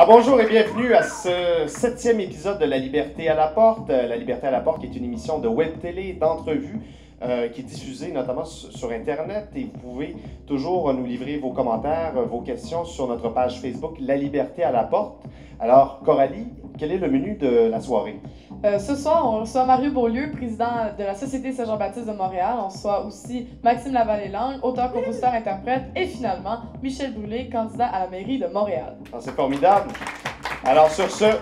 Bonjour et bienvenue à ce 7e épisode de La Liberté à la porte. La Liberté à la porte qui est une émission de web télé, d'entrevue, qui est diffusée notamment sur Internet. Et vous pouvez toujours nous livrer vos commentaires, vos questions sur notre page Facebook La Liberté à la porte. Alors, Coralie, quel est le menu de la soirée? Ce soir, on reçoit Mario Beaulieu, président de la Société Saint-Jean-Baptiste de Montréal. On reçoit aussi Maxime Lavallée-Langue, auteur, compositeur, interprète. Et finalement, Michel Brûlé, candidat à la mairie de Montréal. C'est formidable. Alors sur ce,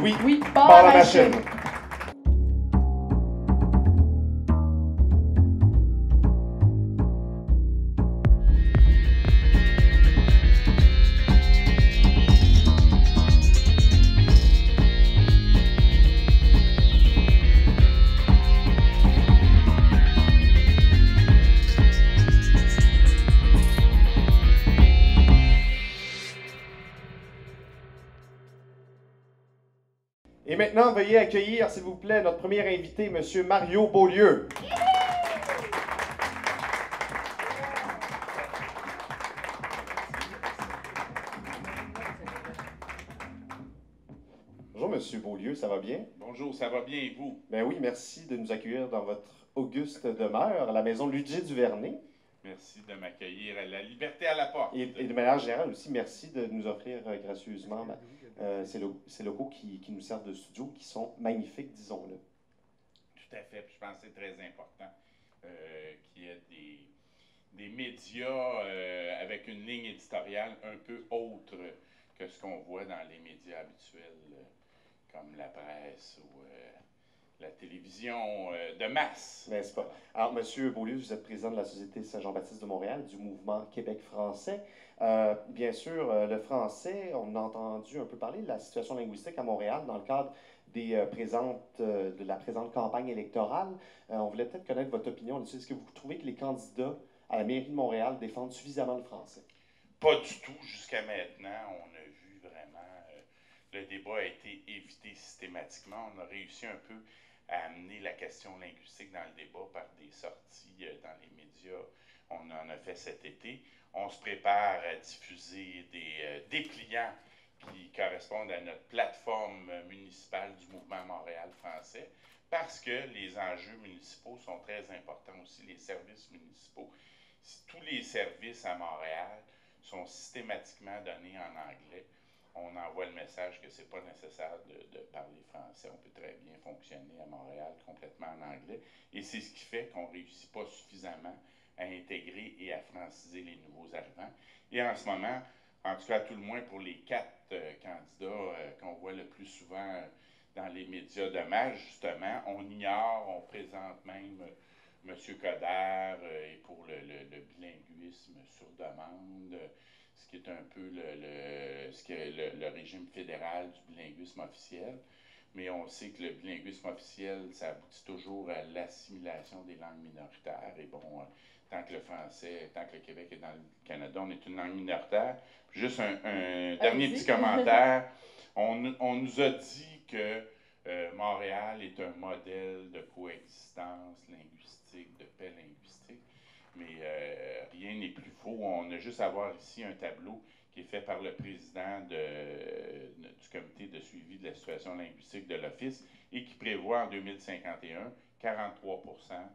oui, par la machine. Et maintenant, veuillez accueillir, s'il vous plaît, notre premier invité, M. Mario Beaulieu. Bonjour, M. Beaulieu, ça va bien? Bonjour, ça va bien et vous? Ben oui, merci de nous accueillir dans votre auguste demeure, la maison Ludger-Duvernay. Merci de m'accueillir à La Liberté à la porte. Et de manière générale aussi, merci de nous offrir gracieusement ces locaux qui nous servent de studio, qui sont magnifiques, disons-le. Tout à fait, puis je pense que c'est très important qu'il y ait des médias avec une ligne éditoriale un peu autre que ce qu'on voit dans les médias habituels, comme la presse ou la télévision de masse. N'est-ce pas? Alors, M. Beaulieu, vous êtes président de la Société Saint-Jean-Baptiste de Montréal, du mouvement Québec français. Bien sûr, le français, on a entendu un peu parler de la situation linguistique à Montréal dans le cadre de la présente campagne électorale. On voulait peut-être connaître votre opinion là-dessus. Est-ce que vous trouvez que les candidats à la mairie de Montréal défendent suffisamment le français? Pas du tout jusqu'à maintenant. On a vu vraiment, le débat a été évité systématiquement. On a réussi un peu à amener la question linguistique dans le débat par des sorties dans les médias. On en a fait cet été. On se prépare à diffuser des dépliants qui correspondent à notre plateforme municipale du mouvement Montréal français parce que les enjeux municipaux sont très importants aussi, les services municipaux. Tous les services à Montréal sont systématiquement donnés en anglais. On envoie le message que ce n'est pas nécessaire de parler français. On peut très bien fonctionner à Montréal complètement en anglais. Et c'est ce qui fait qu'on ne réussit pas suffisamment à intégrer et à franciser les nouveaux arrivants. Et en ce moment, en tout cas tout le moins pour les 4 candidats qu'on voit le plus souvent dans les médias de masse, justement, on ignore, on présente même M. Coderre et pour le bilinguisme sur demande, ce qui est un peu le régime fédéral du bilinguisme officiel. Mais on sait que le bilinguisme officiel, ça aboutit toujours à l'assimilation des langues minoritaires. Et bon, tant que le français, tant que le Québec est dans le Canada, on est une langue minoritaire. Puis juste un dernier petit commentaire. On nous a dit que Montréal est un modèle de coexistence linguistique, de paix linguistique. Mais rien n'est plus faux. On a juste à voir ici un tableau qui est fait par le président du comité de suivi de la situation linguistique de l'Office et qui prévoit en 2051 43%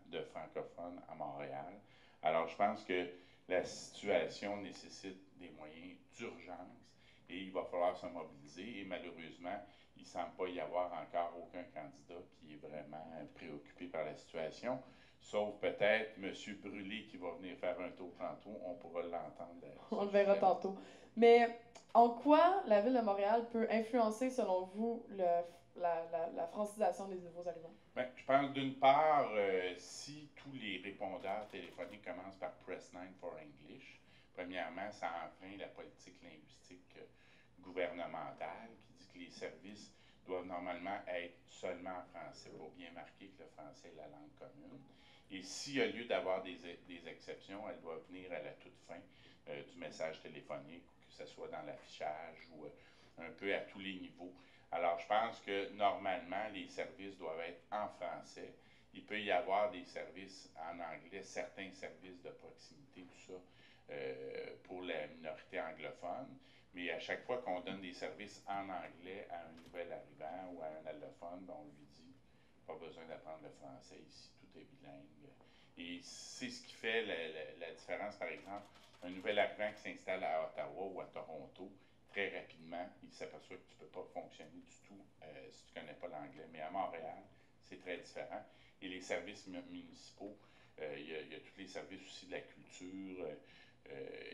de francophones à Montréal. Alors, je pense que la situation nécessite des moyens d'urgence et il va falloir se mobiliser. Et malheureusement, il ne semble pas y avoir encore aucun candidat qui est vraiment préoccupé par la situation. Sauf peut-être M. Brûlé qui va venir faire un tour tantôt. On pourra l'entendre. On le verra tantôt. Mais en quoi la Ville de Montréal peut influencer, selon vous, la francisation des nouveaux arrivants? Bien, je pense d'une part, si tous les répondeurs téléphoniques commencent par Press 9 for English, premièrement, ça enfreint la politique linguistique gouvernementale qui dit que les services doivent normalement être seulement en français pour bien marquer que le français est la langue commune. Et si, au lieu d'avoir des exceptions, elles doivent venir à la toute fin du message téléphonique, que ce soit dans l'affichage ou un peu à tous les niveaux. Alors, je pense que normalement, les services doivent être en français. Il peut y avoir des services en anglais, certains services de proximité, tout ça, pour la minorité anglophone. Mais à chaque fois qu'on donne des des services en anglais à un nouvel arrivant ou à un allophone, ben, on lui dit pas besoin d'apprendre le français ici, tout est bilingue. Et c'est ce qui fait la différence, par exemple, un nouvel arrivant qui s'installe à Ottawa ou à Toronto, très rapidement, il s'aperçoit que tu ne peux pas fonctionner du tout si tu ne connais pas l'anglais. Mais à Montréal, c'est très différent. Et les services municipaux, il y a tous les services aussi de la culture.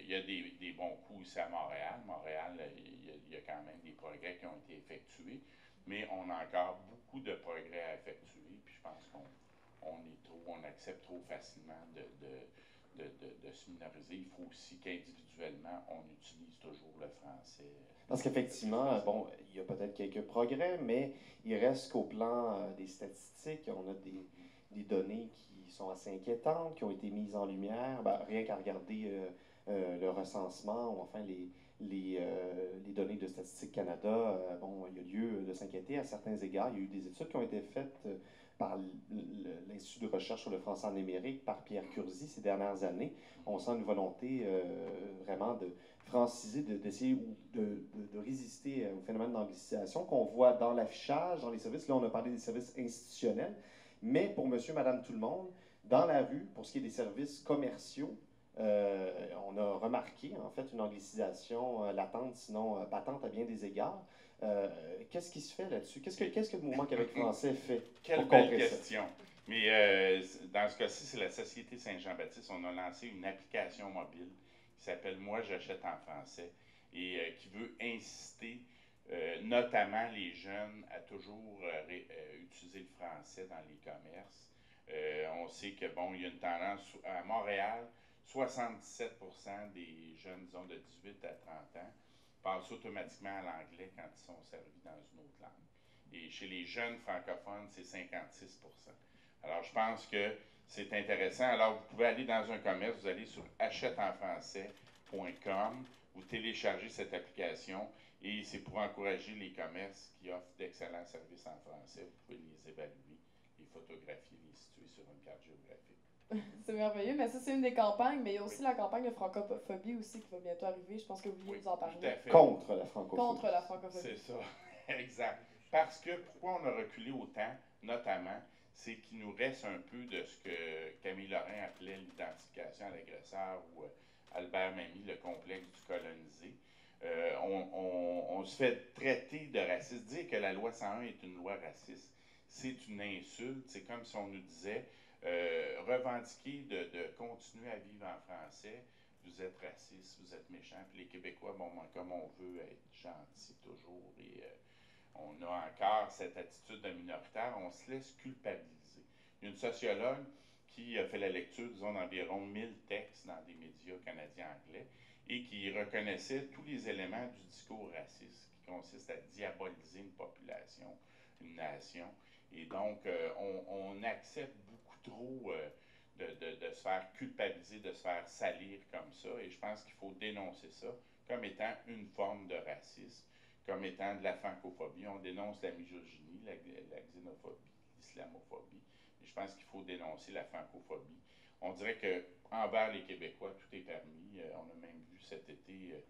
Il y a des bons coups ici à Montréal. Montréal, il y a quand même des progrès qui ont été effectués, mais on a encore beaucoup de progrès à effectuer. Puis je pense qu'on accepte trop facilement de se minoriser. Il faut aussi qu'individuellement, on utilise toujours le français. Parce qu'effectivement, bon, il y a peut-être quelques progrès, mais il reste qu'au plan des statistiques, on a des données qui sont assez inquiétantes, qui ont été mises en lumière. Ben, rien qu'à regarder le recensement ou enfin les données de Statistique Canada, bon, il y a lieu de s'inquiéter à certains égards. Il y a eu des études qui ont été faites par l'Institut de recherche sur le français en Amérique, par Pierre Curzi ces dernières années. On sent une volonté vraiment de franciser, d'essayer de résister au phénomène d'anglicisation qu'on voit dans l'affichage, dans les services. Là, on a parlé des services institutionnels, mais pour monsieur, madame, tout le monde, dans la rue, pour ce qui est des services commerciaux, on a remarqué, en fait, une anglicisation latente, sinon patente à bien des égards. Qu'est-ce qui se fait là-dessus? Qu'est-ce que le mouvement Québec français fait? Quelle belle question. Mais dans ce cas-ci, c'est la Société Saint-Jean-Baptiste. On a lancé une application mobile qui s'appelle « Moi, j'achète en français » et qui veut inciter notamment les jeunes à toujours utiliser le français dans les commerces. On sait que, bon, il y a une tendance à Montréal, 77% des jeunes, disons, de 18 à 30 ans passent automatiquement à l'anglais quand ils sont servis dans une autre langue. Et chez les jeunes francophones, c'est 56%. Alors, je pense que c'est intéressant. Alors, vous pouvez aller dans un commerce, vous allez sur acheteenfrançais.com, vous téléchargez cette application et c'est pour encourager les commerces qui offrent d'excellents services en français. Vous pouvez les évaluer, les photographier, les situer sur une carte géographique. C'est merveilleux, mais ça, c'est une des campagnes, mais il y a aussi la campagne de francophobie aussi qui va bientôt arriver. Je pense que vous vouliez nous en parler. Tout à fait. Contre la francophobie. Contre la francophobie. C'est ça, exact. Parce que pourquoi on a reculé autant, notamment, c'est qu'il nous reste un peu de ce que Camille Lorrain appelait l'identification à l'agresseur ou Albert Memmi, le complexe du colonisé. On se fait traiter de raciste. Dire que la loi 101 est une loi raciste, c'est une insulte. C'est comme si on nous disait revendiquer de continuer à vivre en français, vous êtes raciste, vous êtes méchant. Puis les Québécois, bon, comme on veut être gentil toujours et on a encore cette attitude de minoritaire, on se laisse culpabiliser. Il y a une sociologue qui a fait la lecture, disons, d'environ 1000 textes dans des médias canadiens anglais et qui reconnaissait tous les éléments du discours raciste qui consiste à diaboliser une population, une nation. Et donc, on accepte beaucoup trop de se faire culpabiliser, de se faire salir comme ça. Et je pense qu'il faut dénoncer ça comme étant une forme de racisme, comme étant de la francophobie. On dénonce la misogynie, la xénophobie, l'islamophobie. Et je pense qu'il faut dénoncer la francophobie. On dirait qu'envers les Québécois, tout est permis. On a même vu cet été, il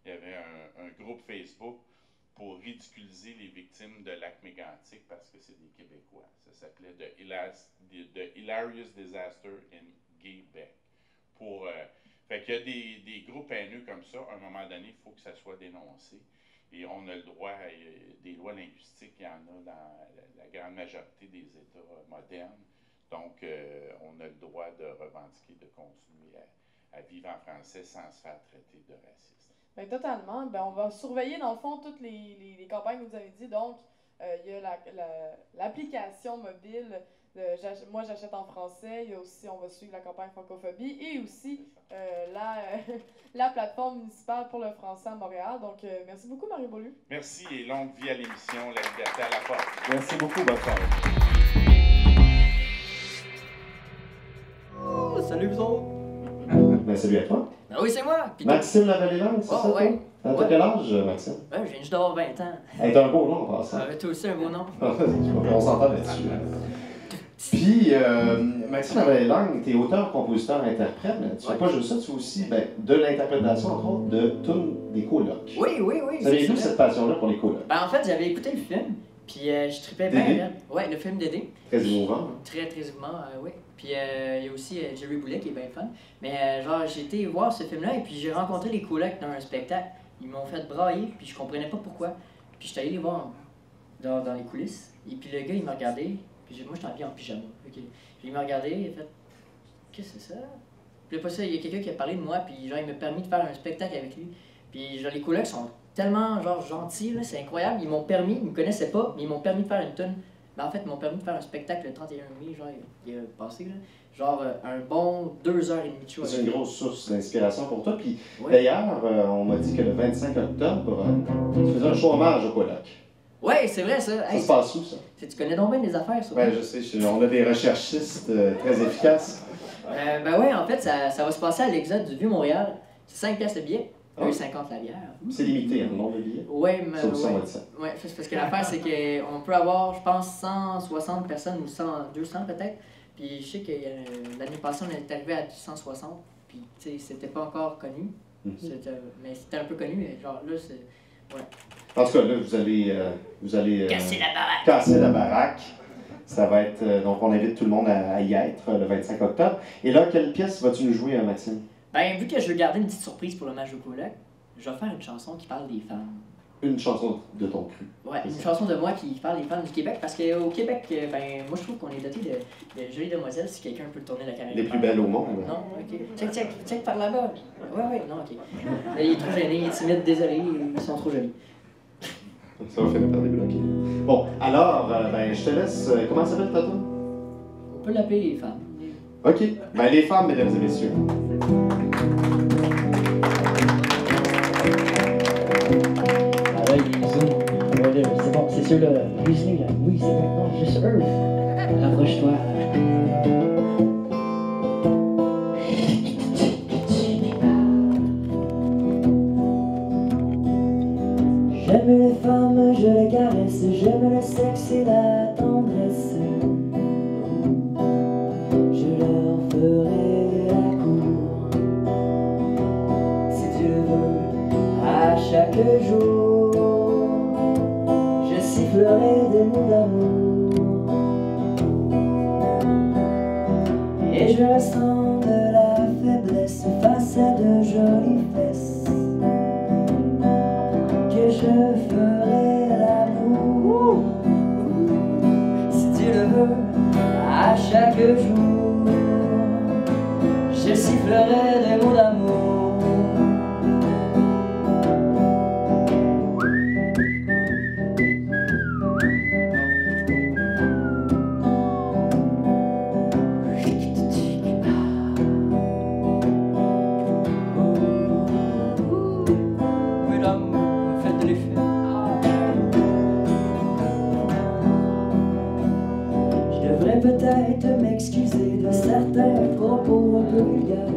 y avait un groupe Facebook pour ridiculiser les victimes de lac mégantic parce que c'est des Québécois. Ça s'appelait The Hilarious Disaster in Québec. Fait qu'il y a des groupes haineux comme ça. À un moment donné, il faut que ça soit dénoncé. Et on a le droit, des lois linguistiques, il y en a dans la grande majorité des États modernes. Donc, on a le droit de revendiquer, de continuer à vivre en français sans se faire traiter de raciste. Bien, totalement. Ben, on va surveiller, dans le fond, toutes les campagnes que vous avez dit. Donc, il y a l'application mobile de Moi, j'achète en français. Il y a aussi, on va suivre la campagne francophobie et aussi la plateforme municipale pour le français à Montréal. Donc, merci beaucoup, Mario Beaulieu. Merci et longue vie à l'émission La Liberté à la porte. Merci beaucoup, bonne soirée. Oh, salut vous autres! Ben, salut à toi. Ben oui, c'est moi! Puis Maxime Lavallée-Langue, c'est ça? ouais. T'as quel âge, Maxime? Ben, j'ai juste d'avoir 20 ans. Hey, t'as un beau nom en passant. Toi aussi, un beau nom. On s'entend là-dessus. Puis, Maxime Lavalée-Lang, t'es auteur, compositeur, interprète, mais tu fais pas juste ça, tu fais aussi de l'interprétation, entre autres, de tunes des colocs. Oui. Ça vient d'où cette passion-là pour les colocs? Ben, en fait, j'avais écouté le film, puis je trippais bien. Dédé? Ouais, le film Dédé. Très émouvant. Très émouvant, oui. Puis il y a aussi Jerry Boulet qui est bien fun. Mais genre, j'ai été voir ce film-là et puis j'ai rencontré les colocs dans un spectacle. Ils m'ont fait brailler, puis je comprenais pas pourquoi. Puis j'étais allé les voir dans les coulisses. Et puis le gars, il m'a regardé. Puis moi, j'étais habillé en pyjama. Okay. Puis il m'a regardé, il a fait qu'est-ce que c'est ça? Puis après ça, il y a quelqu'un qui a parlé de moi, puis genre, il m'a permis de faire un spectacle avec lui. Puis genre, les colocs sont tellement genre gentils, là, c'est incroyable. Ils m'ont permis, ils me connaissaient pas, mais ils m'ont permis de faire une tune. Ben, en fait, ils m'ont permis de faire un spectacle le 31 mai, genre, il a passé, là. Genre, un bon 2h30 de show. C'est une grosse source d'inspiration pour toi. Puis Ouais. d'ailleurs, on m'a dit que le 25 octobre, tu faisais un show hommage au coloc. Ouais, c'est vrai, ça. Ça Hey, se passe où, ça? tu connais donc bien des affaires, ça. Ben, je sais, on a des recherchistes très efficaces. Ben ouais, en fait, ça va se passer à l'Exode du Vieux-Montréal. C'est 5$ le billet, Ah. 2,50$ la bière. C'est limité, hein, le nombre de billets. Ouais, mais. Sauf ça, on Ouais. va dire ça. Ouais, c'est parce que l'affaire, c'est qu'on peut avoir, je pense, 160 personnes ou 200 peut-être. Puis je sais que l'année passée, on est arrivé à 160. Puis, tu sais, c'était pas encore connu. Mhm. Mais c'était un peu connu. Mais genre, là, c'est. Ouais. En tout cas, là, vous allez Casser la baraque! casser la baraque. Ça va être. Donc, on invite tout le monde à y être le 25 octobre. Et là, quelle pièce vas-tu nous jouer, Maxime? Ben, vu que je veux garder une petite surprise pour l'hommage au coloc, je vais faire une chanson qui parle des femmes. Une chanson de ton cru. Ouais, une chanson de moi qui parle des femmes du Québec, parce qu'au Québec, ben, moi je trouve qu'on est doté de jolies demoiselles si quelqu'un peut tourner la carrière. Les plus belles au monde. Non, ok. Check par là-bas. Ouais, non, ok. Mais il est trop gêné, il est timide, désolé, ils sont trop jolis. Ça va finir par débloquer. Bon, alors, ben, je te laisse. Comment s'appelle ta tune? On peut l'appeler les femmes. OK. Ben, les femmes, mesdames et messieurs. Ah là, il zoom. Ouais, là, c'est bon, c'est sûr, là. Disney, là. Oui, c'est maintenant juste eux. Rapproche-toi. J'aime les femmes, je les caresse. J'aime le sexe et la tendresse. Je leur ferai la cour, si tu le veux, à chaque jour. Je sifflerai des mots d'amour et je ressens de la faiblesse face à de jolies fesses. Que je ferai l'amour, si tu le veux, à chaque jour. Je sifflerai des mots d'amour. Mesdames, faites de l'effet. Je devrais peut-être m'excuser de certains propos un peu vulgaires.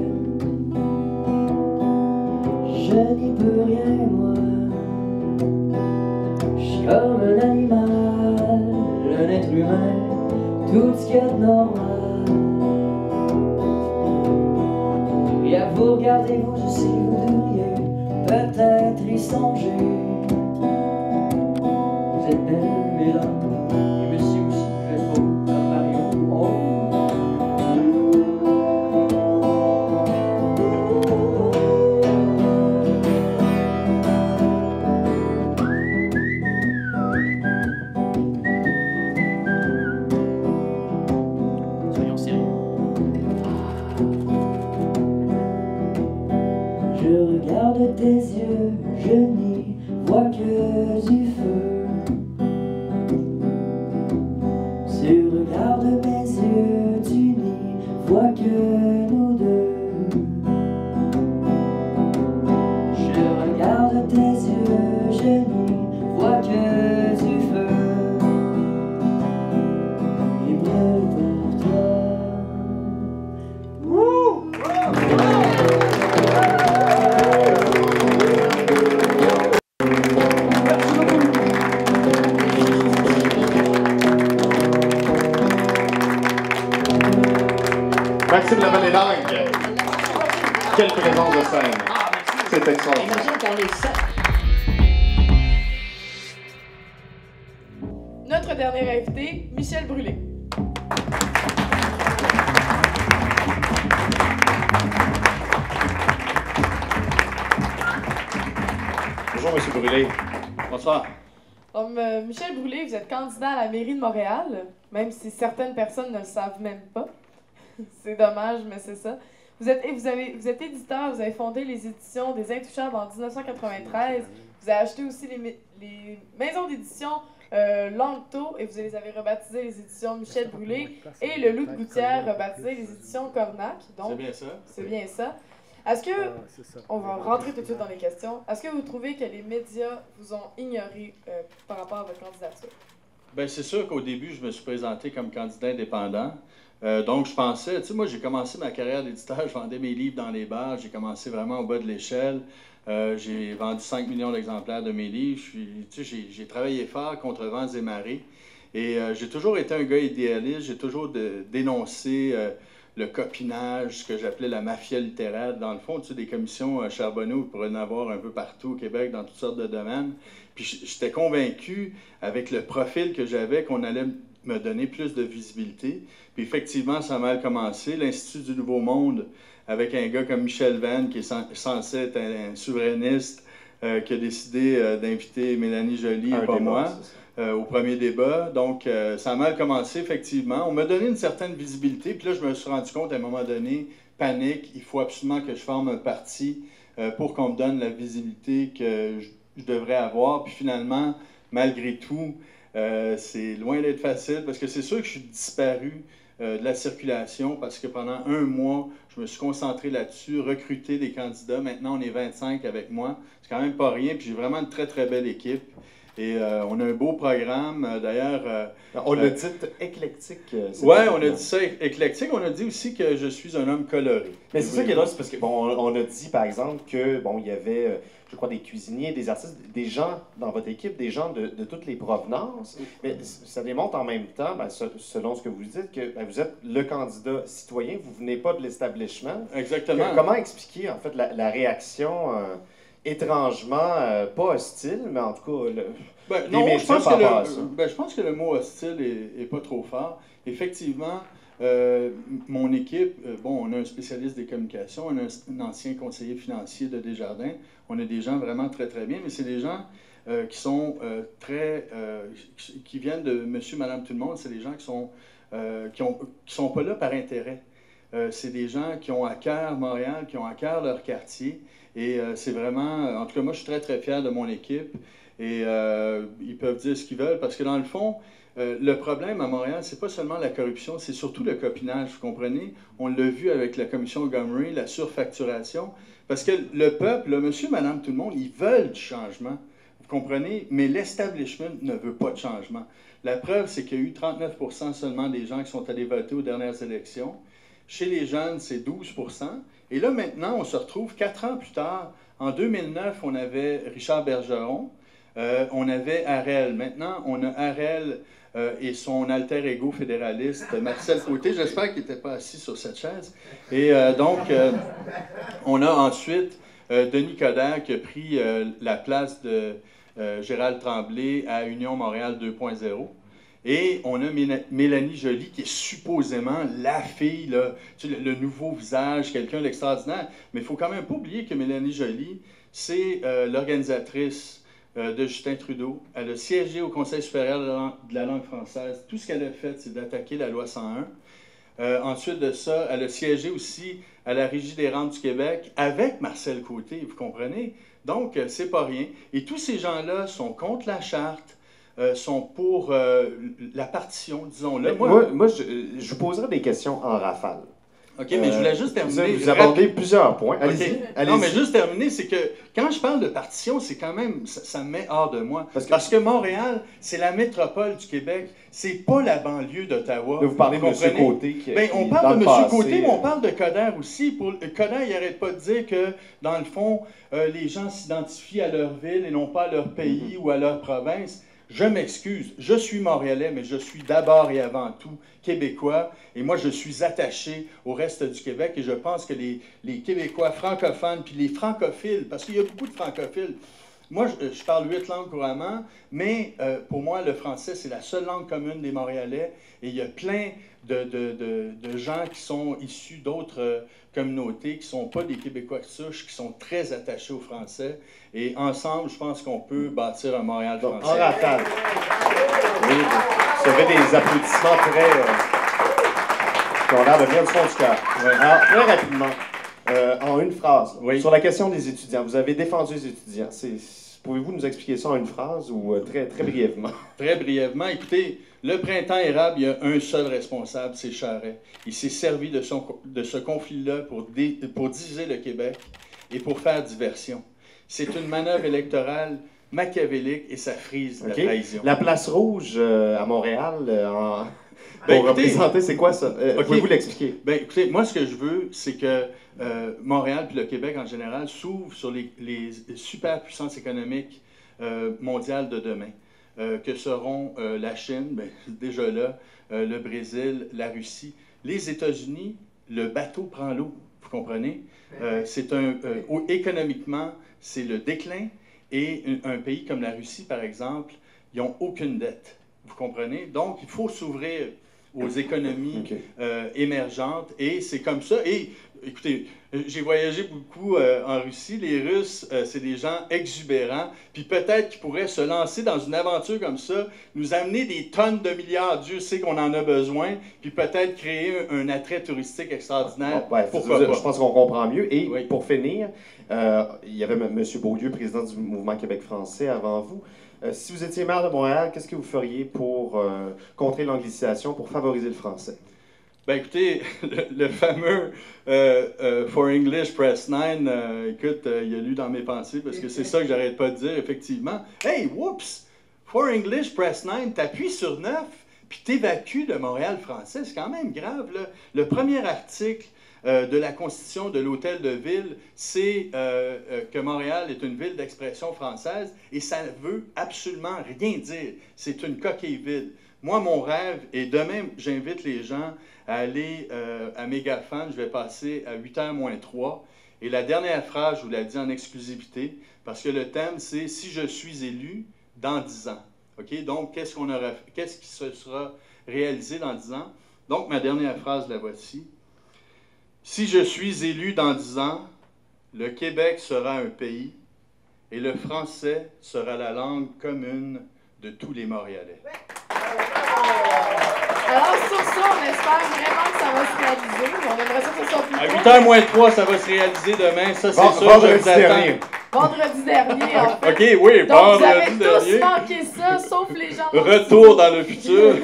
Je n'y peux rien, moi. Je suis comme un animal, un être humain, tout ce qu'il y a de normal. Et à vous regarder, vous aussi, vous devriez peut-être y songer. Vous êtes belles, mesdames, et monsieur aussi, vous êtes beau comme Mario. Oh. Soyons sérieux. Je regarde tes yeux, je n'y vois que du feu. Maxime Laval-Langue. Quelle présence de scène. Ah, merci. C'est extraordinaire. Imagine quand les sept. Notre dernier invité, Michel Brûlé. Bonjour, M. Brûlé. Bonsoir. Donc, Michel Brûlé, vous êtes candidat à la mairie de Montréal, même si certaines personnes ne le savent même pas. C'est dommage, mais c'est ça. Vous êtes éditeur, vous avez fondé les éditions des Intouchables en 1993. Vous avez acheté aussi les maisons d'édition Langto et vous les avez rebaptisées les éditions Michel Brûlé. Et le Loup de Gouttière rebaptisé les éditions Cornac. C'est bien ça? C'est bien ça. Est-ce que, on va rentrer tout de suite dans les questions, est-ce que vous trouvez que les médias vous ont ignoré par rapport à votre candidature? Bien, c'est sûr qu'au début, je me suis présenté comme candidat indépendant. Donc, je pensais, tu sais, moi, j'ai commencé ma carrière d'éditeur, je vendais mes livres dans les bars, j'ai commencé vraiment au bas de l'échelle. J'ai vendu 5 millions d'exemplaires de mes livres. J'ai travaillé fort contre vents et marées. Et j'ai toujours été un gars idéaliste, j'ai toujours dénoncé le copinage, ce que j'appelais la mafia littéraire. Dans le fond, tu sais, des commissions Charbonneau, pour en avoir un peu partout au Québec, dans toutes sortes de domaines. Puis j'étais convaincu, avec le profil que j'avais, qu'on allait me donner plus de visibilité. Puis effectivement, ça a mal commencé. L'Institut du Nouveau Monde, avec un gars comme Michel Vann, qui est censé être un souverainiste, qui a décidé d'inviter Mélanie Joly, et pas moi, au premier débat. Donc, ça a mal commencé, effectivement. On m'a donné une certaine visibilité. Puis là, je me suis rendu compte, à un moment donné, panique, il faut absolument que je forme un parti pour qu'on me donne la visibilité que je devrais avoir. Puis finalement, malgré tout, c'est loin d'être facile, parce que c'est sûr que je suis disparu de la circulation, parce que pendant un mois, je me suis concentré là-dessus, recruter des candidats. Maintenant, on est 25 avec moi. C'est quand même pas rien, puis j'ai vraiment une très, très belle équipe. Et on a un beau programme. D'ailleurs... on l'a dit éclectique. Oui, on a dit ça éclectique. On a dit aussi que je suis un homme coloré. Mais c'est ça qui est drôle, c'est parce que, bon, on a dit, par exemple, que, bon, il y avait, je crois, des cuisiniers, des artistes, des gens dans votre équipe, des gens de toutes les provenances. Mais ça démontre en même temps, ben, selon ce que vous dites, que ben, vous êtes le candidat citoyen, vous venez pas de l'establishment. Exactement. Comment expliquer, en fait, la réaction... étrangement, pas hostile, mais en tout cas, non, je pense que le mot hostile est pas trop fort. Effectivement, mon équipe, bon, on a un spécialiste des communications, on a un ancien conseiller financier de Desjardins, on a des gens vraiment très, très bien, mais c'est des gens qui sont qui viennent de monsieur, madame, tout le monde, c'est des gens qui sont pas là par intérêt. C'est des gens qui ont à cœur Montréal, qui ont à cœur leur quartier. Et c'est vraiment... En tout cas, moi, je suis très, très fier de mon équipe. Et ils peuvent dire ce qu'ils veulent, parce que dans le fond, le problème à Montréal, c'est pas seulement la corruption, c'est surtout le copinage, vous comprenez? On l'a vu avec la commission Montgomery, la surfacturation. Parce que le peuple, le monsieur, madame, tout le monde, ils veulent du changement. Vous comprenez? Mais l'establishment ne veut pas de changement. La preuve, c'est qu'il y a eu 39% seulement des gens qui sont allés voter aux dernières élections. Chez les jeunes, c'est 12%. Et là, maintenant, on se retrouve 4 ans plus tard. En 2009, on avait Richard Bergeron, on avait Harel. Maintenant, on a Harel et son alter ego fédéraliste, Marcel Côté. J'espère qu'il n'était pas assis sur cette chaise. Et donc, on a ensuite Denis Coderre qui a pris la place de Gérald Tremblay à Union Montréal 2.0. Et on a Mélanie Joly, qui est supposément la fille, là, tu sais, le nouveau visage, quelqu'un d'extraordinaire. Mais il ne faut quand même pas oublier que Mélanie Joly, c'est l'organisatrice de Justin Trudeau. Elle a siégé au Conseil supérieur de la langue française. Tout ce qu'elle a fait, c'est d'attaquer la loi 101. Ensuite de ça, elle a siégé aussi à la Régie des rentes du Québec avec Marcel Côté, vous comprenez? Donc, c'est pas rien. Et tous ces gens-là sont contre la charte, sont pour la partition, disons-le. Moi, je vous poserai des questions en rafale. OK, mais je voulais juste terminer. Vous abordez plusieurs points. Allez-y. Okay. Allez-y. Non, mais juste terminer, c'est que quand je parle de partition, c'est quand même, ça me met hors de moi. Parce que Montréal, c'est la métropole du Québec. C'est pas la banlieue d'Ottawa. Vous parlez de M. Côté. On parle de M. Côté, mais on parle de Coderre aussi. Coderre, il n'arrête pas de dire que, dans le fond, les gens s'identifient à leur ville et non pas à leur pays ou à leur province. Je m'excuse, je suis Montréalais, mais je suis d'abord et avant tout Québécois. Et moi, je suis attaché au reste du Québec. Et je pense que les Québécois francophones, puis les francophiles, parce qu'il y a beaucoup de francophiles. Moi, je parle 8 langues couramment, mais pour moi, le français, c'est la seule langue commune des Montréalais. Et il y a plein de gens qui sont issus d'autres communautés, qui ne sont pas des Québécois de souche, qui sont très attachés au français. Et ensemble, je pense qu'on peut bâtir un Montréal français. En rafale. Oui, vous avez des applaudissements qui ont l'air de venir du fond du cœur. Ouais. Alors, très rapidement, en une phrase, sur la question des étudiants, vous avez défendu les étudiants. Pouvez-vous nous expliquer ça en une phrase ou très, très brièvement? Très brièvement. Écoutez, le printemps érable, il y a un seul responsable, c'est Charest. Il s'est servi de ce conflit-là pour diviser le Québec et pour faire diversion. C'est une manœuvre électorale machiavélique et ça frise la trahison. La place rouge à Montréal, pour représenter, c'est quoi ça? Pouvez-vous l'expliquer? Ben, écoutez, moi, ce que je veux, c'est que Montréal puis le Québec en général s'ouvrent sur les superpuissances économiques mondiales de demain, que seront la Chine, ben, déjà là, le Brésil, la Russie. Les États-Unis, le bateau prend l'eau, vous comprenez? Économiquement, c'est le déclin. Et un pays comme la Russie, par exemple, ils n'ont aucune dette. Vous comprenez? Donc, il faut s'ouvrir aux économies émergentes. Et c'est comme ça. Et écoutez, j'ai voyagé beaucoup en Russie. Les Russes, c'est des gens exubérants. Puis peut-être qu'ils pourraient se lancer dans une aventure comme ça, nous amener des tonnes de milliards. Dieu sait qu'on en a besoin. Puis peut-être créer un attrait touristique extraordinaire. Pourquoi pas? Je pense qu'on comprend mieux. Et pour finir, il y avait M. Beaulieu, président du Mouvement Québec français, avant vous. Si vous étiez maire de Montréal, qu'est-ce que vous feriez pour contrer l'anglicisation, pour favoriser le français? Ben écoutez, le fameux For English Press 9, écoute, il a lu dans mes pensées parce que c'est ça que j'arrête pas de dire, effectivement. Hey, whoops! For English Press 9, t'appuies sur 9 puis t'évacues de Montréal français. C'est quand même grave, là. Le premier article de la Constitution de l'Hôtel de Ville, c'est que Montréal est une ville d'expression française et ça ne veut absolument rien dire. C'est une coquille vide. Moi, mon rêve, et demain, j'invite les gens à aller à Mégaphone, je vais passer à 8h moins 3. Et la dernière phrase, je vous l'ai dit en exclusivité, parce que le thème, c'est « Si je suis élu dans 10 ans ». OK? Donc, qu'est-ce qui se sera réalisé dans 10 ans? Donc, ma dernière phrase, la voici. Si je suis élu dans 10 ans, le Québec sera un pays et le français sera la langue commune de tous les Montréalais. Alors, sur ça, on espère vraiment que ça va se réaliser. On aimerait ça que ce soit plus tôt. À 8h moins 3, ça va se réaliser demain. Ça, c'est sûr. Vendredi dernier. Vendredi dernier, en fait. OK, oui, donc, vendredi dernier. vous avez tous manqué ça, sauf les gens. Retour dans le futur.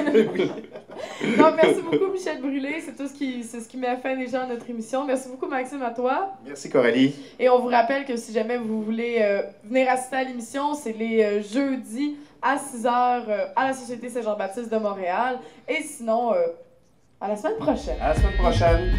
Donc, merci beaucoup, Michel Brûlé. C'est ce qui met à fin déjà à notre émission. Merci beaucoup, Maxime, à toi. Merci, Coralie. Et on vous rappelle que si jamais vous voulez venir assister à l'émission, c'est les jeudis à 6h à la Société Saint-Jean-Baptiste de Montréal. Et sinon, à la semaine prochaine. À la semaine prochaine.